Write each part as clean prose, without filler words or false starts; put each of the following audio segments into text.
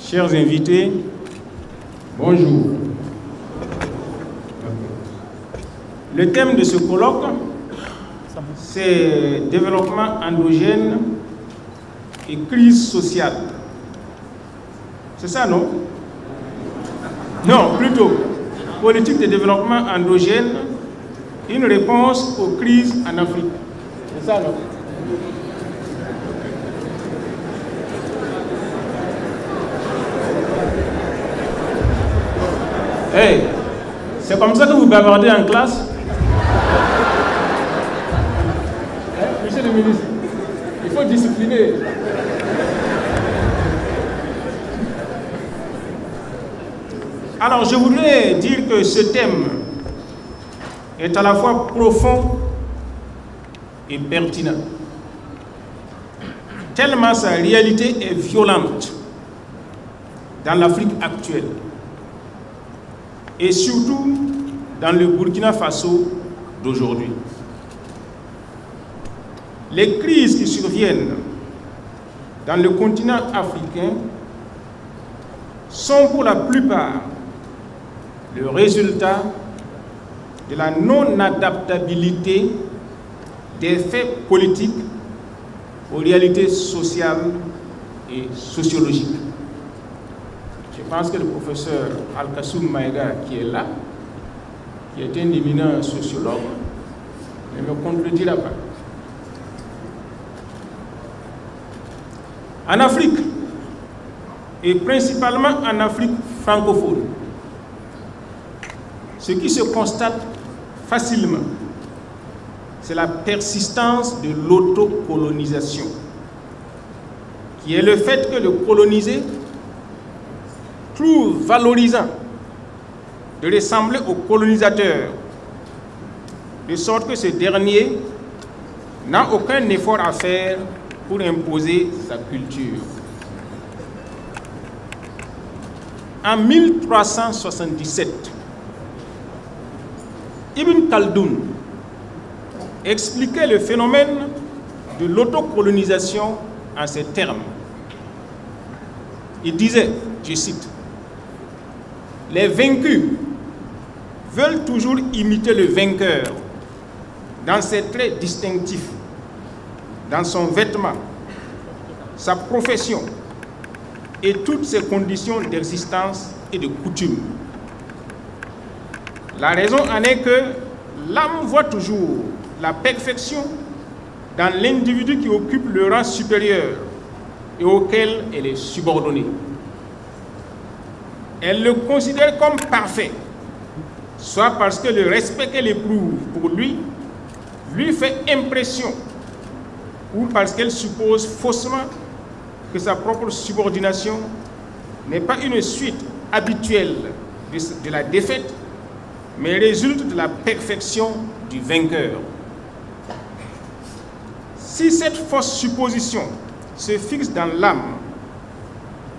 chers invités, bonjour. Le thème de ce colloque, c'est développement endogène et crise sociale. C'est ça, non? Non, plutôt politique de développement endogène, une réponse aux crises en Afrique. C'est ça, non? Hey, c'est comme ça que vous bavardez en classe? Monsieur le ministre, il faut discipliner. Alors, je voudrais dire que ce thème est à la fois profond et pertinent, tellement sa réalité est violente dans l'Afrique actuelle et surtout dans le Burkina Faso d'aujourd'hui. Les crises qui surviennent dans le continent africain sont pour la plupart le résultat de la non-adaptabilité des faits politiques aux réalités sociales et sociologiques. Je pense que le professeur Al-Kassoum Maïga, qui est là, qui est un éminent sociologue, ne me contredira pas. En Afrique, et principalement en Afrique francophone, ce qui se constate facilement, c'est la persistance de l'autocolonisation, qui est le fait que le colonisé trouve valorisant de ressembler au colonisateur, de sorte que ce dernier n'a aucun effort à faire pour imposer sa culture. En 1377, Ibn Khaldoun expliquait le phénomène de l'autocolonisation en ces termes. Il disait, je cite, « Les vaincus veulent toujours imiter le vainqueur dans ses traits distinctifs, dans son vêtement, sa profession et toutes ses conditions d'existence et de coutume. La raison en est que l'âme voit toujours la perfection dans l'individu qui occupe le rang supérieur et auquel elle est subordonnée. Elle le considère comme parfait, soit parce que le respect qu'elle éprouve pour lui fait impression, ou parce qu'elle suppose faussement que sa propre subordination n'est pas une suite habituelle de la défaite, mais résulte de la perfection du vainqueur. Si cette fausse supposition se fixe dans l'âme,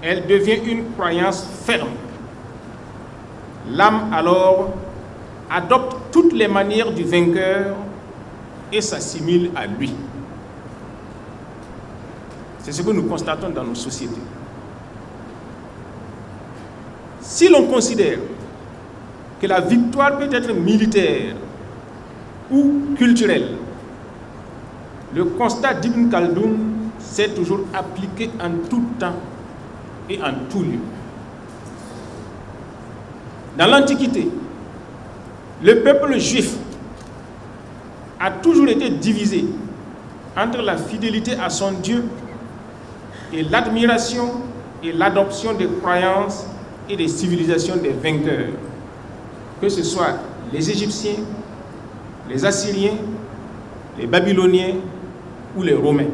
elle devient une croyance ferme. L'âme alors adopte toutes les manières du vainqueur et s'assimile à lui. C'est ce que nous constatons dans nos sociétés. Si l'on considère que la victoire peut être militaire ou culturelle, le constat d'Ibn Khaldoun s'est toujours appliqué en tout temps et en tout lieu. Dans l'Antiquité, le peuple juif a toujours été divisé entre la fidélité à son Dieu et l'admiration et l'adoption des croyances et des civilisations des vainqueurs, que ce soit les Égyptiens, les Assyriens, les Babyloniens ou les Romains.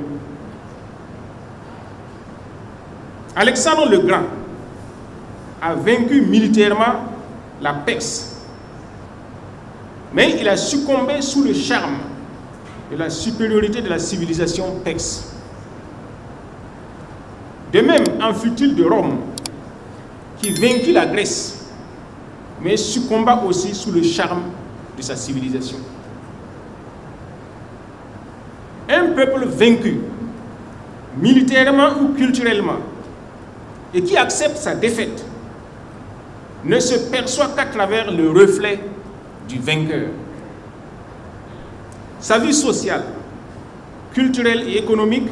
Alexandre le Grand a vaincu militairement la Perse, mais il a succombé sous le charme de la supériorité de la civilisation perse. De même en fut-il de Rome, qui vainquit la Grèce, mais succomba aussi sous le charme de sa civilisation. Un peuple vaincu, militairement ou culturellement, et qui accepte sa défaite ne se perçoit qu'à travers le reflet du vainqueur. Sa vie sociale, culturelle et économique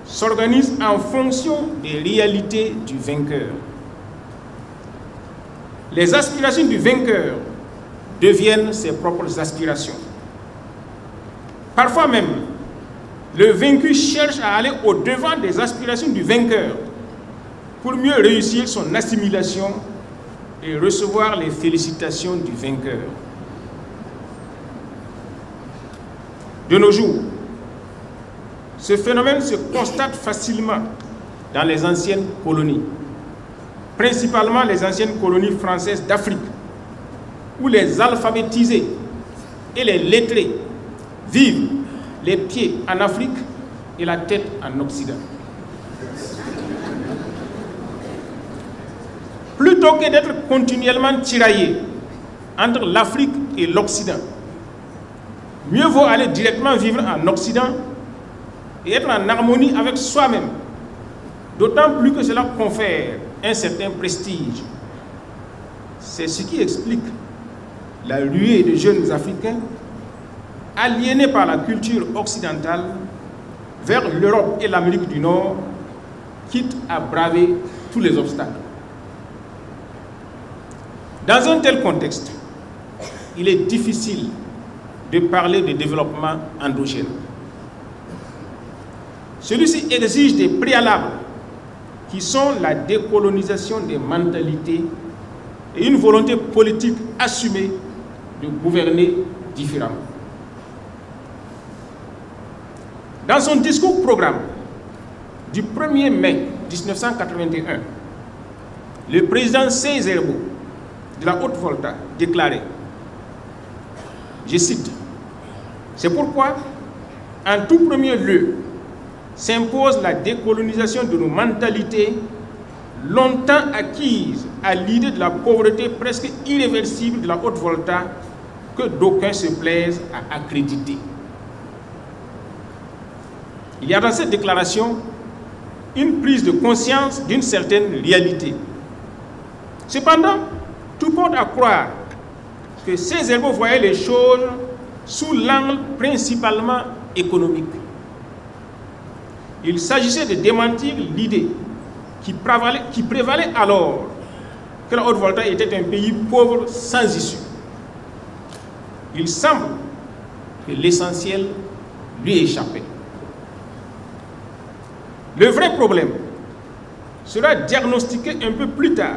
s'organise en fonction des réalités du vainqueur. Les aspirations du vainqueur deviennent ses propres aspirations. Parfois même, le vaincu cherche à aller au-devant des aspirations du vainqueur pour mieux réussir son assimilation et recevoir les félicitations du vainqueur. De nos jours, ce phénomène se constate facilement dans les anciennes colonies, principalement les anciennes colonies françaises d'Afrique, où les alphabétisés et les lettrés vivent les pieds en Afrique et la tête en Occident. Plutôt que d'être continuellement tiraillés entre l'Afrique et l'Occident, mieux vaut aller directement vivre en Occident et être en harmonie avec soi-même, d'autant plus que cela confère un certain prestige. C'est ce qui explique la ruée de jeunes Africains aliénés par la culture occidentale vers l'Europe et l'Amérique du Nord, quitte à braver tous les obstacles. Dans un tel contexte, il est difficile de parler de développement endogène. Celui-ci exige des préalables qui sont la décolonisation des mentalités et une volonté politique assumée de gouverner différemment. Dans son discours programme du 1er mai 1981, le président Sékou Touré de la Haute-Volta déclarait, je cite, « C'est pourquoi, en tout premier lieu, s'impose la décolonisation de nos mentalités longtemps acquises à l'idée de la pauvreté presque irréversible de la Haute-Volta que d'aucuns se plaisent à accréditer. » Il y a dans cette déclaration une prise de conscience d'une certaine réalité. Cependant, tout porte à croire que ces héros voyaient les choses sous l'angle principalement économique. Il s'agissait de démentir l'idée qui prévalait alors que la Haute-Volta était un pays pauvre sans issue. Il semble que l'essentiel lui échappait. Le vrai problème sera diagnostiqué un peu plus tard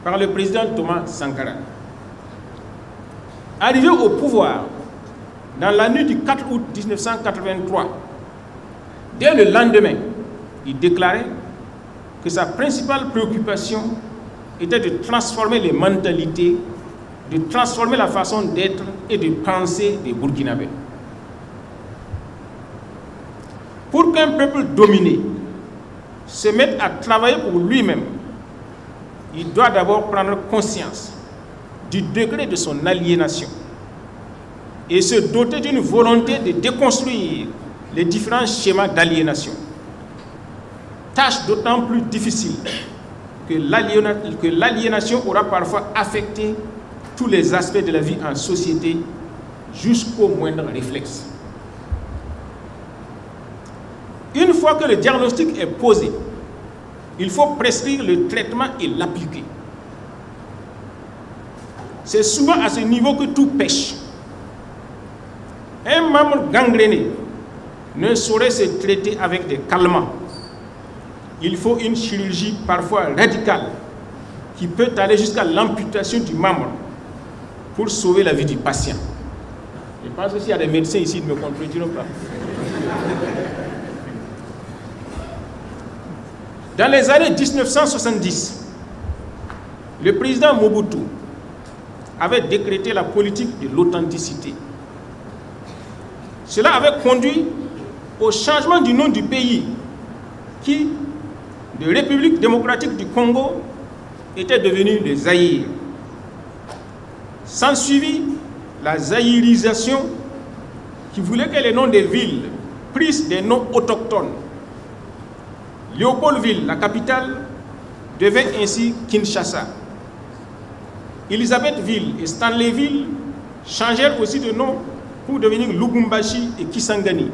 par le président Thomas Sankara. Arrivé au pouvoir dans la nuit du 4 août 1983, dès le lendemain, il déclarait que sa principale préoccupation était de transformer les mentalités, de transformer la façon d'être et de penser des Burkinabés. Pour qu'un peuple dominé se mette à travailler pour lui-même, il doit d'abord prendre conscience du degré de son aliénation et se doter d'une volonté de déconstruire les différents schémas d'aliénation. Tâche d'autant plus difficile que l'aliénation aura parfois affecté tous les aspects de la vie en société jusqu'au moindre réflexe. Une fois que le diagnostic est posé, il faut prescrire le traitement et l'appliquer. C'est souvent à ce niveau que tout pêche. Un membre gangréné ne saurait se traiter avec des calmants. Il faut une chirurgie parfois radicale qui peut aller jusqu'à l'amputation du membre pour sauver la vie du patient. Je pense que s'il y a des médecins ici, ils ne me contrediront pas. Dans les années 1970, le président Mobutu avait décrété la politique de l'authenticité. Cela avait conduit au changement du nom du pays qui, de République démocratique du Congo, était devenu le Zaïre. S'ensuivit la zaïrisation qui voulait que les noms des villes prissent des noms autochtones. Léopoldville, la capitale, devint ainsi Kinshasa. Elisabethville et Stanleyville changèrent aussi de nom pour devenir Lubumbashi et Kisangani.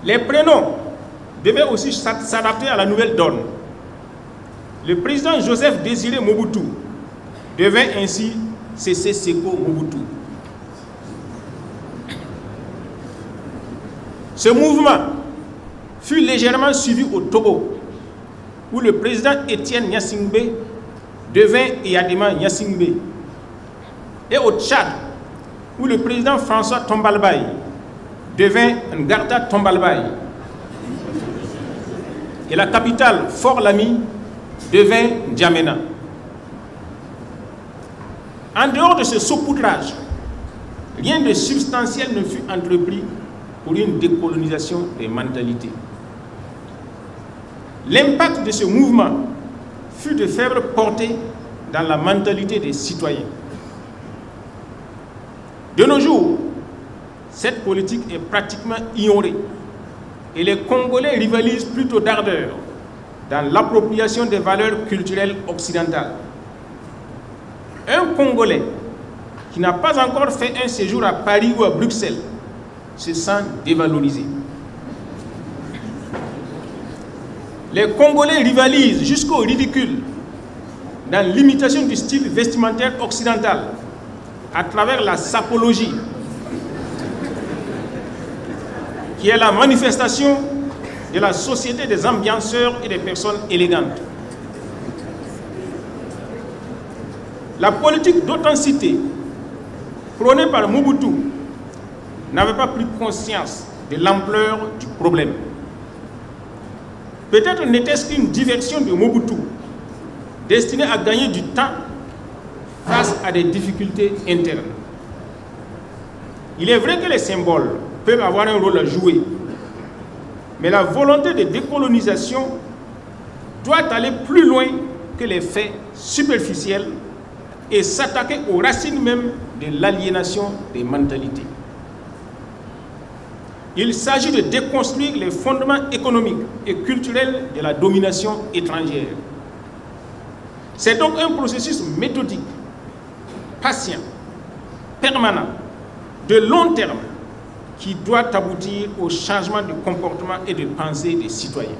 Les prénoms devaient aussi s'adapter à la nouvelle donne. Le président Joseph Désiré Mobutu devint ainsi Sese Seko Mobutu. Ce mouvement fut légèrement suivi au Togo, où le président Étienne Gnassingbé devint Eyadema Gnassingbé, et au Tchad, où le président François Tombalbaye devint Ngarda Tombalbaye, et la capitale Fort Lamy devint N'Djamena. En dehors de ce saupoudrage, rien de substantiel ne fut entrepris pour une décolonisation des mentalités. L'impact de ce mouvement fut de faible portée dans la mentalité des citoyens. De nos jours, cette politique est pratiquement ignorée et les Congolais rivalisent plutôt d'ardeur dans l'appropriation des valeurs culturelles occidentales. Un Congolais qui n'a pas encore fait un séjour à Paris ou à Bruxelles se sent dévalorisé. Les Congolais rivalisent jusqu'au ridicule dans l'imitation du style vestimentaire occidental à travers la sapologie, qui est la manifestation de la société des ambianceurs et des personnes élégantes. La politique d'authenticité prônée par Mobutu n'avait pas pris conscience de l'ampleur du problème. Peut-être n'était-ce qu'une diversion de Mobutu destinée à gagner du temps face à des difficultés internes. Il est vrai que les symboles peuvent avoir un rôle à jouer, mais la volonté de décolonisation doit aller plus loin que les faits superficiels et s'attaquer aux racines même de l'aliénation des mentalités. Il s'agit de déconstruire les fondements économiques et culturels de la domination étrangère. C'est donc un processus méthodique, patient, permanent, de long terme, qui doit aboutir au changement de comportement et de pensée des citoyens.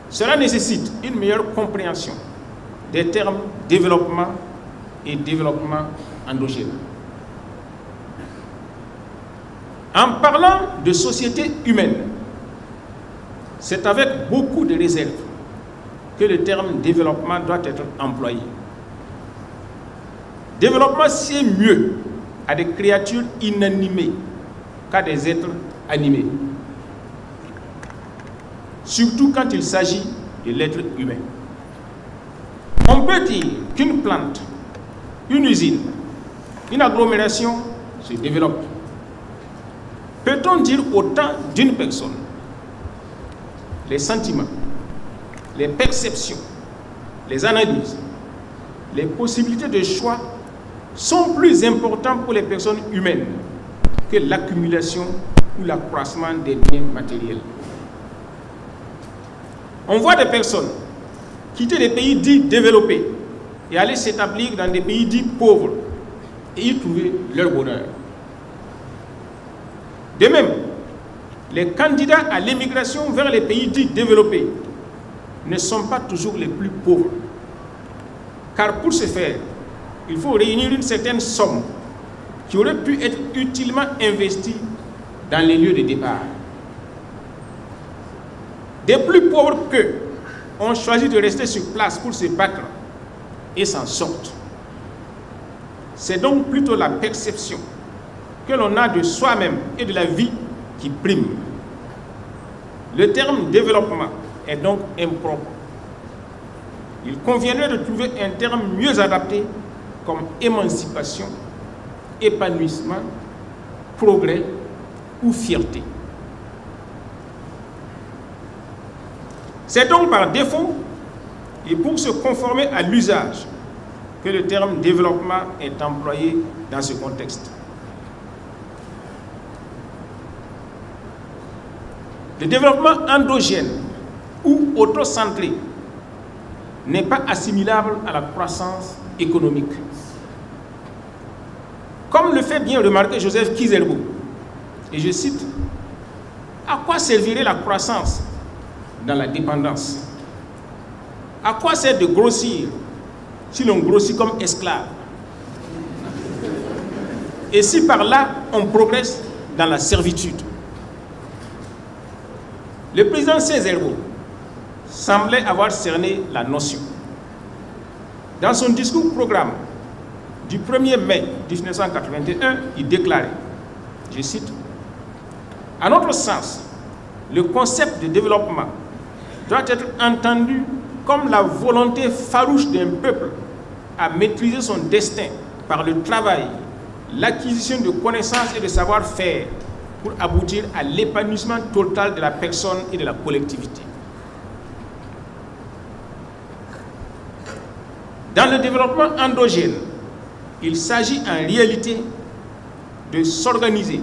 Cela nécessite une meilleure compréhension des termes développement et développement endogène. En parlant de société humaine, c'est avec beaucoup de réserve que le terme développement doit être employé. Développement, c'est mieux à des créatures inanimées qu'à des êtres animés, surtout quand il s'agit de l'être humain. On peut dire qu'une plante, une usine, une agglomération se développe. Peut-on dire autant d'une personne? Les sentiments, les perceptions, les analyses, les possibilités de choix sont plus importants pour les personnes humaines que l'accumulation ou l'accroissement des biens matériels. On voit des personnes quitter les pays dits développés et aller s'établir dans des pays dits pauvres et y trouver leur bonheur. De même, les candidats à l'émigration vers les pays dits développés ne sont pas toujours les plus pauvres. Car pour ce faire, il faut réunir une certaine somme qui aurait pu être utilement investie dans les lieux de départ. Des plus pauvres qu'eux ont choisi de rester sur place pour se battre et s'en sortent. C'est donc plutôt la perception que l'on a de soi-même et de la vie qui prime. Le terme développement est donc impropre. Il conviendrait de trouver un terme mieux adapté comme émancipation, épanouissement, progrès ou fierté. C'est donc par défaut et pour se conformer à l'usage que le terme développement est employé dans ce contexte. Le développement endogène ou auto-centrée n'est pas assimilable à la croissance économique. Comme le fait bien remarquer Joseph Kizerbo, et je cite, « À quoi servirait la croissance dans la dépendance? À quoi sert de grossir si l'on grossit comme esclave? Et si par là, on progresse dans la servitude ?» Le président Cézerbo semblait avoir cerné la notion. Dans son discours programme du 1er mai 1981, il déclarait, je cite, « À notre sens, le concept de développement doit être entendu comme la volonté farouche d'un peuple à maîtriser son destin par le travail, l'acquisition de connaissances et de savoir-faire pour aboutir à l'épanouissement total de la personne et de la collectivité. » Dans le développement endogène, il s'agit en réalité de s'organiser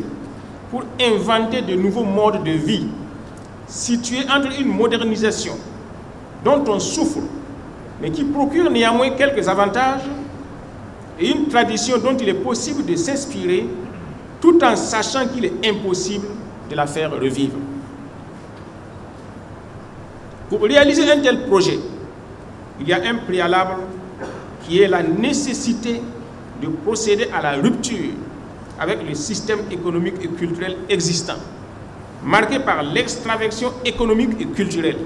pour inventer de nouveaux modes de vie situés entre une modernisation dont on souffre, mais qui procure néanmoins quelques avantages, et une tradition dont il est possible de s'inspirer tout en sachant qu'il est impossible de la faire revivre. Pour réaliser un tel projet, il y a un préalable qui est la nécessité de procéder à la rupture avec le système économique et culturel existant, marqué par l'extraversion économique et culturelle.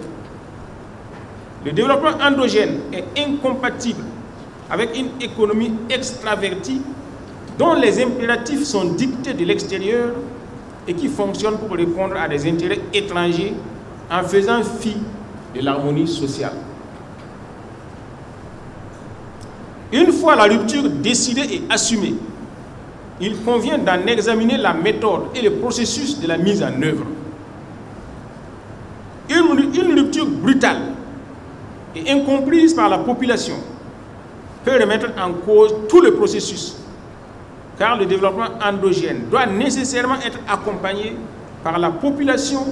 Le développement endogène est incompatible avec une économie extravertie dont les impératifs sont dictés de l'extérieur et qui fonctionne pour répondre à des intérêts étrangers en faisant fi de l'harmonie sociale. Une fois la rupture décidée et assumée, il convient d'en examiner la méthode et le processus de la mise en œuvre. Une rupture brutale et incomprise par la population peut remettre en cause tout le processus, car le développement endogène doit nécessairement être accompagné par la population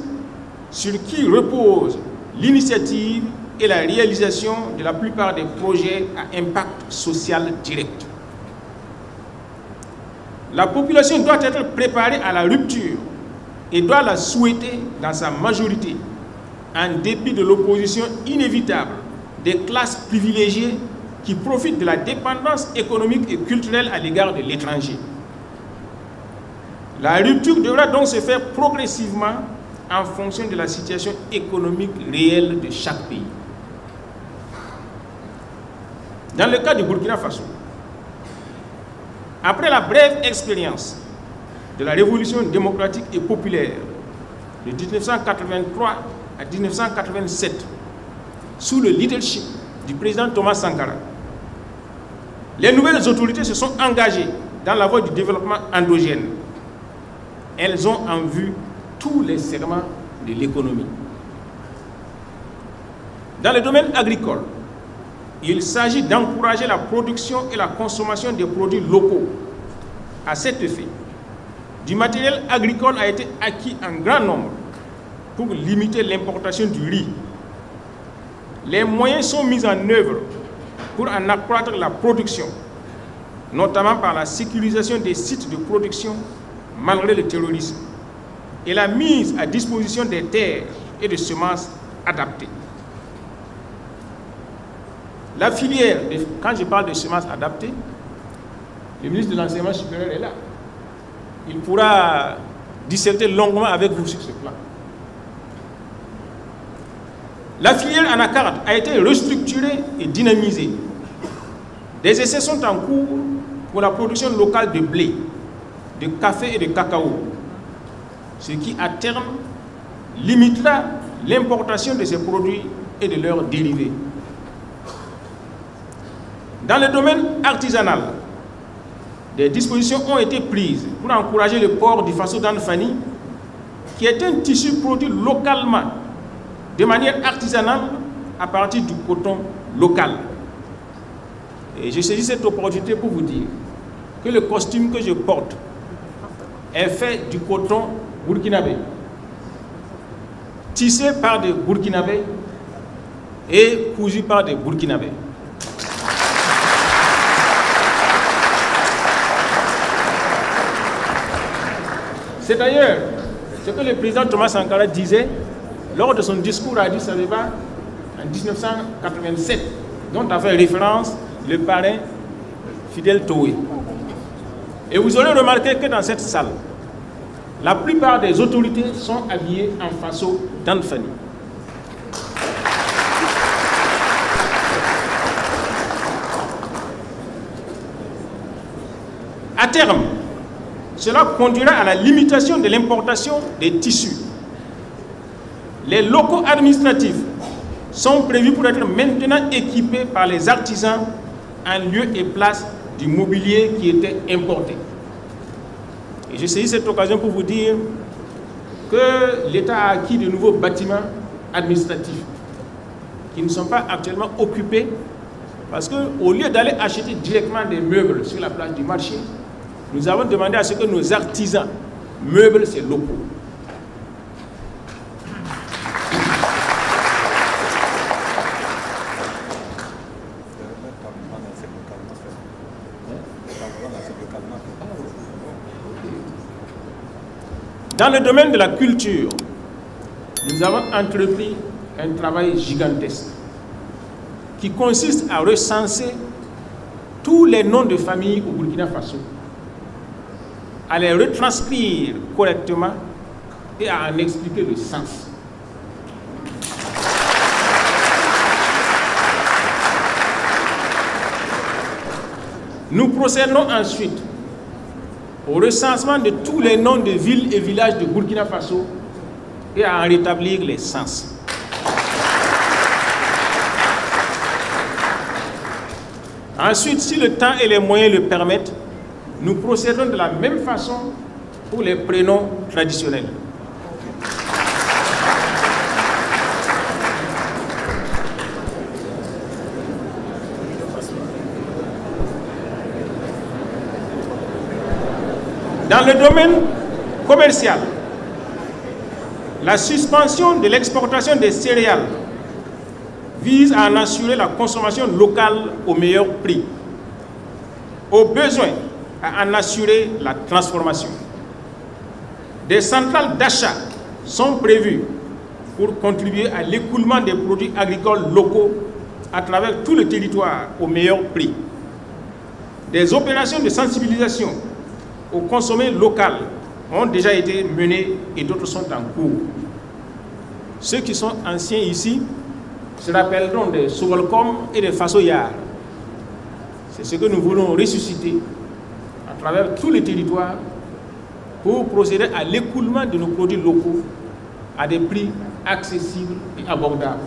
sur qui repose l'initiative et la réalisation de la plupart des projets à impact social direct. La population doit être préparée à la rupture et doit la souhaiter dans sa majorité, en dépit de l'opposition inévitable des classes privilégiées qui profitent de la dépendance économique et culturelle à l'égard de l'étranger. La rupture devra donc se faire progressivement en fonction de la situation économique réelle de chaque pays. Dans le cas du Burkina Faso, après la brève expérience de la révolution démocratique et populaire de 1983 à 1987, sous le leadership du président Thomas Sankara, les nouvelles autorités se sont engagées dans la voie du développement endogène. Elles ont en vue tous les segments de l'économie. Dans le domaine agricole, il s'agit d'encourager la production et la consommation des produits locaux. À cet effet, du matériel agricole a été acquis en grand nombre pour limiter l'importation du riz. Les moyens sont mis en œuvre pour en accroître la production, notamment par la sécurisation des sites de production malgré le terrorisme et la mise à disposition des terres et de semences adaptées. La filière, quand je parle de semences adaptées, le ministre de l'Enseignement supérieur est là. Il pourra disserter longuement avec vous sur ce plan. La filière anacarde a été restructurée et dynamisée. Des essais sont en cours pour la production locale de blé, de café et de cacao, ce qui à terme limitera l'importation de ces produits et de leurs dérivés. Dans le domaine artisanal, des dispositions ont été prises pour encourager le port du Faso d'Anfani, qui est un tissu produit localement, de manière artisanale, à partir du coton local. Et je saisis cette opportunité pour vous dire que le costume que je porte est fait du coton burkinabé, tissé par des Burkinabés et cousu par des Burkinabés. C'est d'ailleurs ce que le président Thomas Sankara disait lors de son discours à Addis Abeba en 1987, dont a fait référence le parrain Fidel Toé. Et vous aurez remarqué que dans cette salle, la plupart des autorités sont habillées en faso d'Anfani. À terme, cela conduira à la limitation de l'importation des tissus. Les locaux administratifs sont prévus pour être maintenant équipés par les artisans en lieu et place du mobilier qui était importé. Et je saisis cette occasion pour vous dire que l'État a acquis de nouveaux bâtiments administratifs qui ne sont pas actuellement occupés parce qu'au lieu d'aller acheter directement des meubles sur la place du marché, nous avons demandé à ce que nos artisans meublent ces locaux. Dans le domaine de la culture, nous avons entrepris un travail gigantesque qui consiste à recenser tous les noms de famille au Burkina Faso, à les retranscrire correctement et à en expliquer le sens. Nous procédons ensuite au recensement de tous les noms de villes et villages de Burkina Faso et à en rétablir les sens. Ensuite, si le temps et les moyens le permettent, nous procédons de la même façon pour les prénoms traditionnels. Dans le domaine commercial, la suspension de l'exportation des céréales vise à en assurer la consommation locale au meilleur prix. Au besoin, à en assurer la transformation. Des centrales d'achat sont prévues pour contribuer à l'écoulement des produits agricoles locaux à travers tout le territoire au meilleur prix. Des opérations de sensibilisation au consommé local ont déjà été menées et d'autres sont en cours. Ceux qui sont anciens ici se rappelleront des Sovolcom et des Fasoyards. C'est ce que nous voulons ressusciter à travers tous les territoires pour procéder à l'écoulement de nos produits locaux à des prix accessibles et abordables.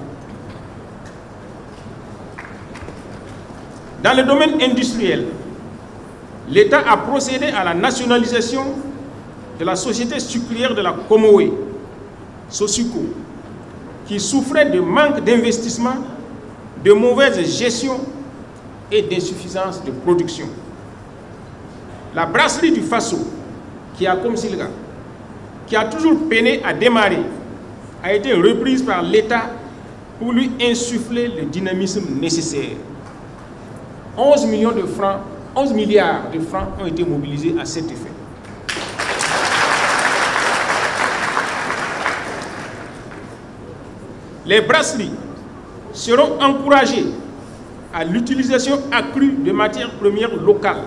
Dans le domaine industriel, l'État a procédé à la nationalisation de la société sucrière de la Comoé, Sosuco, qui souffrait de manque d'investissement, de mauvaise gestion et d'insuffisance de production. La brasserie du Faso, qui a comme Silga, qui a toujours peiné à démarrer, a été reprise par l'État pour lui insuffler le dynamisme nécessaire. 11 millions de francs, 11 milliards de francs ont été mobilisés à cet effet. Les brasseries seront encouragées à l'utilisation accrue de matières premières locales.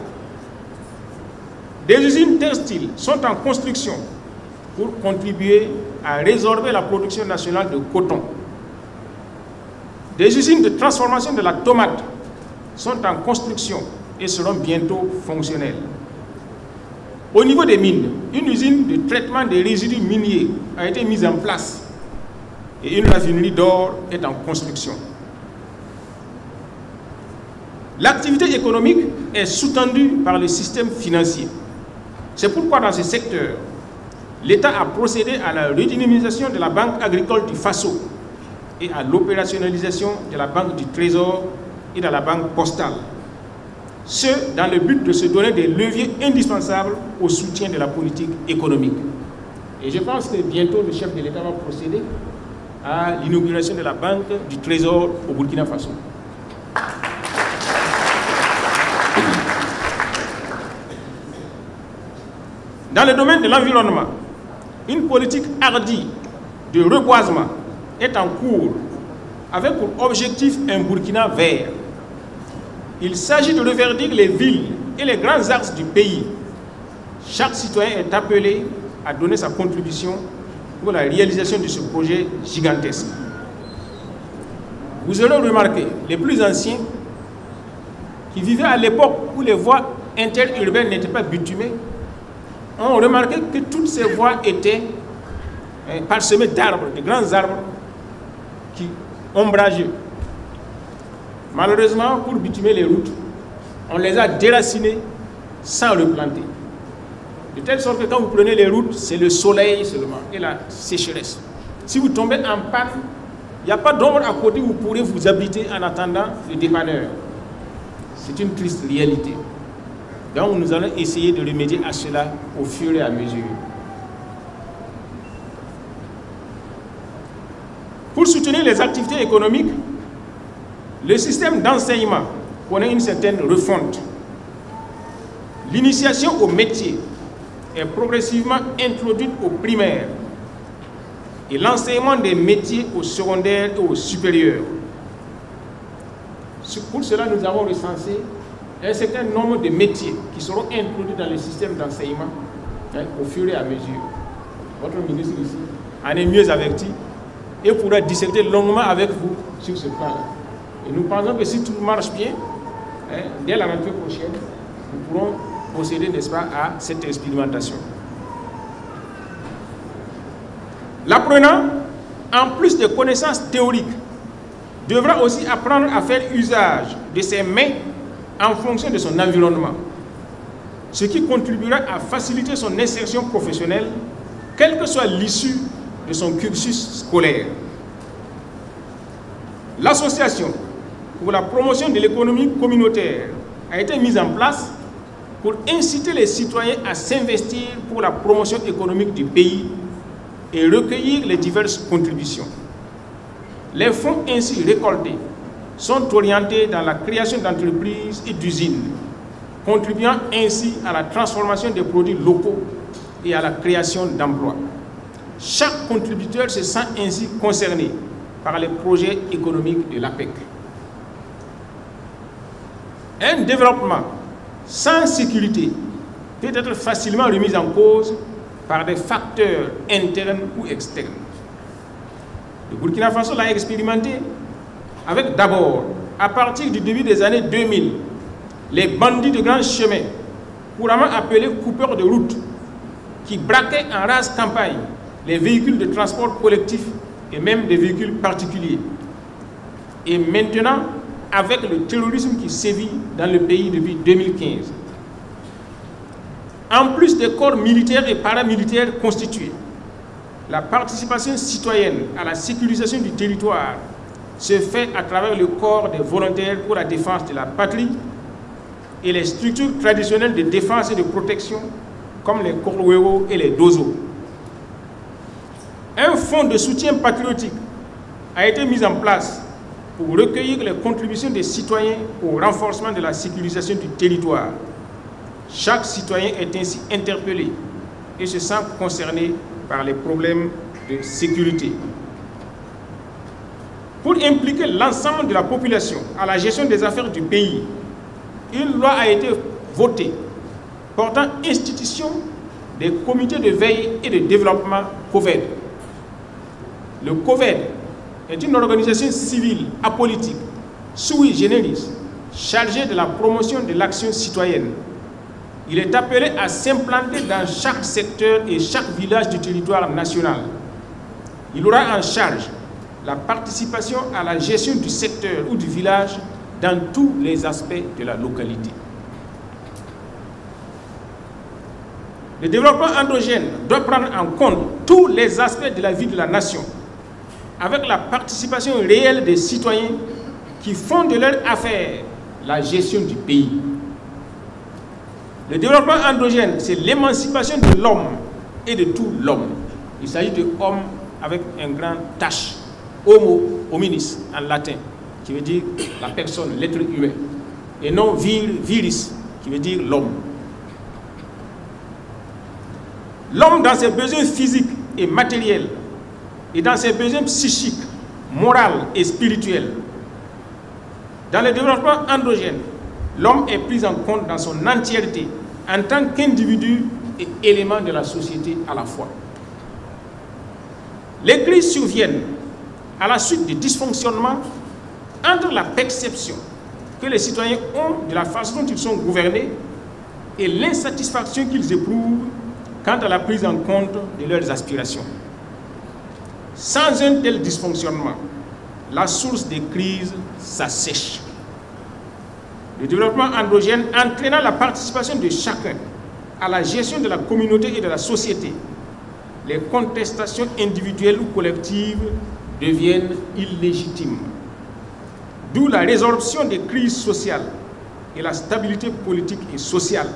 Des usines textiles sont en construction pour contribuer à résorber la production nationale de coton. Des usines de transformation de la tomate sont en construction et seront bientôt fonctionnelles. Au niveau des mines, une usine de traitement des résidus miniers a été mise en place et une raffinerie d'or est en construction. L'activité économique est sous-tendue par le système financier. C'est pourquoi dans ce secteur, l'État a procédé à la redynamisation de la Banque agricole du Faso et à l'opérationnalisation de la Banque du Trésor et de la Banque postale. Ce, dans le but de se donner des leviers indispensables au soutien de la politique économique. Et je pense que bientôt le chef de l'État va procéder à l'inauguration de la Banque du Trésor au Burkina Faso. Dans le domaine de l'environnement, une politique hardie de reboisement est en cours avec pour objectif un Burkina vert. Il s'agit de reverdir les villes et les grands axes du pays. Chaque citoyen est appelé à donner sa contribution pour la réalisation de ce projet gigantesque. Vous aurez remarqué, les plus anciens, qui vivaient à l'époque où les voies interurbaines n'étaient pas bitumées, ont remarqué que toutes ces voies étaient parsemées d'arbres, de grands arbres ombrageux. Malheureusement, pour bitumer les routes, on les a déracinés sans replanter. De telle sorte que quand vous prenez les routes, c'est le soleil seulement et la sécheresse. Si vous tombez en panne, il n'y a pas d'ombre à côté où vous pourrez vous abriter en attendant le dépanneur. C'est une triste réalité. Donc nous allons essayer de remédier à cela au fur et à mesure. Pour soutenir les activités économiques, le système d'enseignement connaît une certaine refonte. L'initiation au métier est progressivement introduite au primaire et l'enseignement des métiers au secondaire et au supérieur. Pour cela, nous avons recensé un certain nombre de métiers qui seront introduits dans le système d'enseignement au fur et à mesure. Votre ministre ici en est mieux averti et pourra disserter longuement avec vous sur ce plan-là. Et nous pensons que si tout marche bien, dès la rentrée prochaine, nous pourrons procéder, n'est-ce pas, à cette expérimentation. L'apprenant, en plus de connaissances théoriques, devra aussi apprendre à faire usage de ses mains en fonction de son environnement, ce qui contribuera à faciliter son insertion professionnelle, quelle que soit l'issue de son cursus scolaire. L'association pour la promotion de l'économie communautaire a été mise en place pour inciter les citoyens à s'investir pour la promotion économique du pays et recueillir les diverses contributions. Les fonds ainsi récoltés sont orientés dans la création d'entreprises et d'usines, contribuant ainsi à la transformation des produits locaux et à la création d'emplois. Chaque contributeur se sent ainsi concerné par les projets économiques de l'APEC. Un développement sans sécurité peut être facilement remis en cause par des facteurs internes ou externes. Le Burkina Faso l'a expérimenté avec d'abord, à partir du début des années 2000, les bandits de grands chemins, couramment appelés coupeurs de route, qui braquaient en rase campagne les véhicules de transport collectif et même des véhicules particuliers. Et maintenant, avec le terrorisme qui sévit dans le pays depuis 2015. En plus des corps militaires et paramilitaires constitués, la participation citoyenne à la sécurisation du territoire se fait à travers le corps des volontaires pour la défense de la patrie et les structures traditionnelles de défense et de protection comme les Korwero et les Dozo. Un fonds de soutien patriotique a été mis en place pour recueillir les contributions des citoyens au renforcement de la sécurisation du territoire. Chaque citoyen est ainsi interpellé et se sent concerné par les problèmes de sécurité. Pour impliquer l'ensemble de la population à la gestion des affaires du pays, une loi a été votée portant institution des comités de veille et de développement COVED. Le COVED est une organisation civile apolitique, sui generis, chargée de la promotion de l'action citoyenne. Il est appelé à s'implanter dans chaque secteur et chaque village du territoire national. Il aura en charge la participation à la gestion du secteur ou du village dans tous les aspects de la localité. Le développement endogène doit prendre en compte tous les aspects de la vie de la nation, avec la participation réelle des citoyens qui font de leur affaire la gestion du pays. Le développement endogène, c'est l'émancipation de l'homme et de tout l'homme. Il s'agit de homme avec un grand H. Homo hominis en latin, qui veut dire la personne, l'être humain, et non viris, qui veut dire l'homme. L'homme, dans ses besoins physiques et matériels, et dans ses besoins psychiques, moraux et spirituels, dans le développement endogène, l'homme est pris en compte dans son entièreté, en tant qu'individu et élément de la société à la fois. Les crises surviennent à la suite des dysfonctionnements entre la perception que les citoyens ont de la façon dont ils sont gouvernés et l'insatisfaction qu'ils éprouvent quant à la prise en compte de leurs aspirations. Sans un tel dysfonctionnement, la source des crises s'assèche. Le développement endogène entraînant la participation de chacun à la gestion de la communauté et de la société, les contestations individuelles ou collectives deviennent illégitimes. D'où la résorption des crises sociales et la stabilité politique et sociale.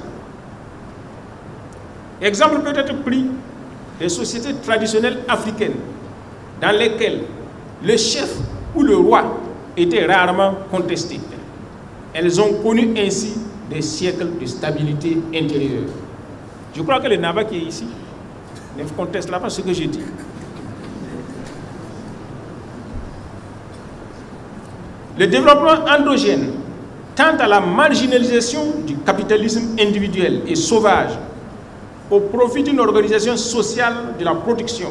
Exemple peut être pris des sociétés traditionnelles africaines dans lesquelles le chef ou le roi était rarement contesté. Elles ont connu ainsi des siècles de stabilité intérieure. Je crois que le Naba qui est ici ne conteste pas ce que j'ai dit. Le développement endogène tend à la marginalisation du capitalisme individuel et sauvage au profit d'une organisation sociale de la production,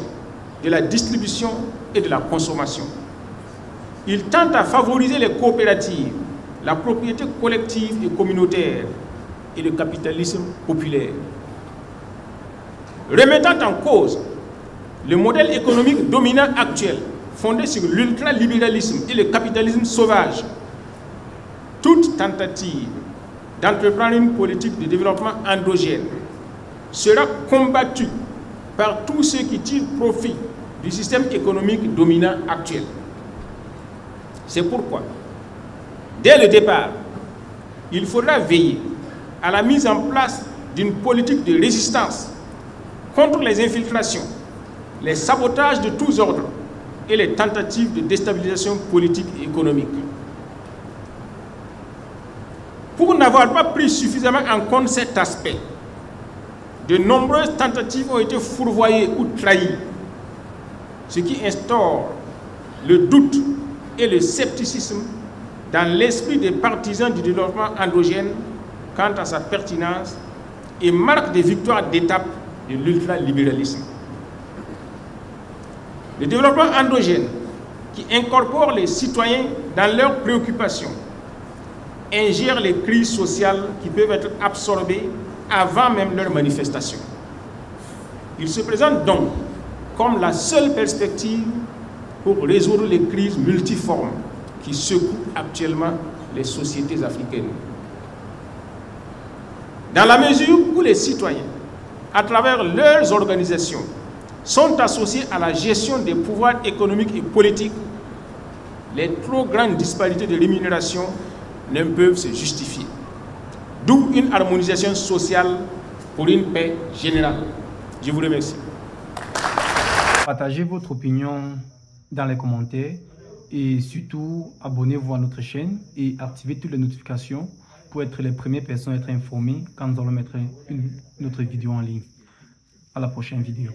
de la distribution et de la consommation. Il tend à favoriser les coopératives, la propriété collective et communautaire et le capitalisme populaire. Remettant en cause le modèle économique dominant actuel, fondé sur l'ultralibéralisme et le capitalisme sauvage, toute tentative d'entreprendre une politique de développement endogène sera combattue par tous ceux qui tirent profit du système économique dominant actuel. C'est pourquoi, dès le départ, il faudra veiller à la mise en place d'une politique de résistance contre les infiltrations, les sabotages de tous ordres et les tentatives de déstabilisation politique et économique. Pour n'avoir pas pris suffisamment en compte cet aspect, de nombreuses tentatives ont été fourvoyées ou trahies, ce qui instaure le doute et le scepticisme dans l'esprit des partisans du développement endogène quant à sa pertinence et marque des victoires d'étape de l'ultralibéralisme. Le développement endogène, qui incorpore les citoyens dans leurs préoccupations, ingère les crises sociales qui peuvent être absorbées avant même leur manifestation. Il se présente donc comme la seule perspective pour résoudre les crises multiformes qui secouent actuellement les sociétés africaines. Dans la mesure où les citoyens, à travers leurs organisations, sont associés à la gestion des pouvoirs économiques et politiques, les trop grandes disparités de rémunération ne peuvent se justifier. D'où une harmonisation sociale pour une paix générale. Je vous remercie. Partagez votre opinion dans les commentaires et surtout abonnez-vous à notre chaîne et activez toutes les notifications pour être les premières personnes à être informées quand nous allons mettre une autre vidéo en ligne. À la prochaine vidéo.